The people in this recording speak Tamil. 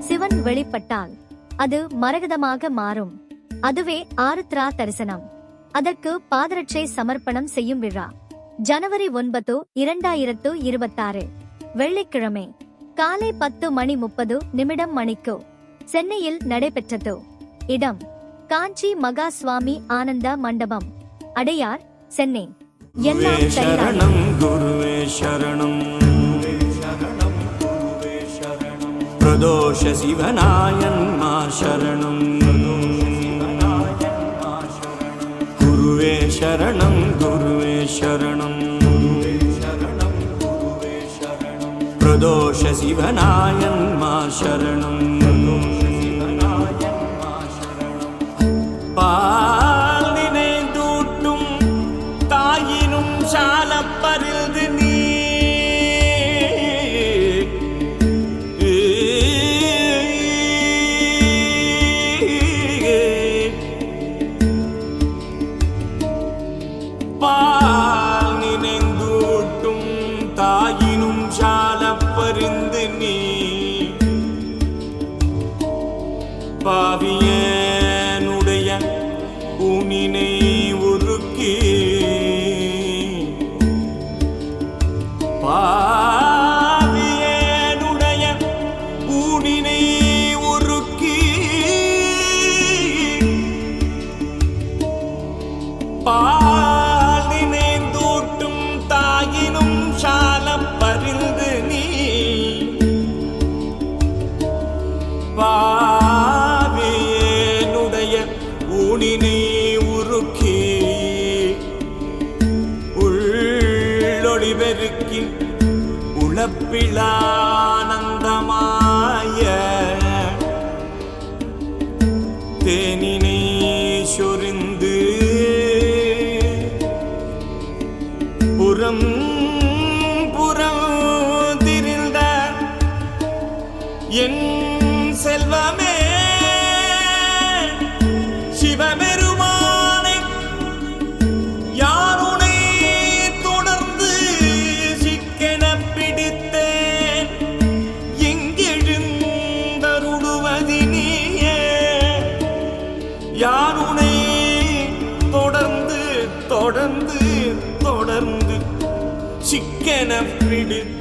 சிவன் வெளிப்பட்டால் அது மரகதமாக மாறும். அதுவே ஆருத்ரா தரிசனம். அதற்கு பாதரட்சை சமர்ப்பணம் செய்யும் விழா ஜனவரி 9, 2026 வெள்ளிக்கிழமை காலை 10:30 மணிக்கு சென்னையில் நடைபெற்றது. இடம் காஞ்சி மகா சுவாமி ஆனந்த மண்டபம், அடையார், சென்னை. எல்லாம் தயாராக. பிரதோஷ சிவநாயன்மா சரணம், குருவே சரணம், குருவே சரணம், பிரதோஷ சிவநாயன்மா சரணம். பால் நினைந்தூட்டும் தாயினும் சாலப்பரிந்து நீ பால் நினைந்தூட்டும் தாயினும் சாலப்பரிந்து நீ பாவியனுடைய ஊனினை உருக்கி பாவியனுடைய ஊனினை உருக்கி பால் நினைந்தூட்டும் தாயினும் சாலம் பரிந்து நீ பாவியனுடைய ஊனினை உருக்கி உள்ளொளி பெருக்கி உளப்பிலானந்தமாய தேனினை சொரிந்து புறம் புறம் திரிந்த என் செல்வமே சிவபெருமானை யாருனை தொடர்ந்து சிக்கென பிடித்தேன் எங்கெழுந்தருளுவதி நீயே யாருனை தொடர்ந்து தொடர்ந்து தொடர்ந்து சிக்கென பிடித்தேன்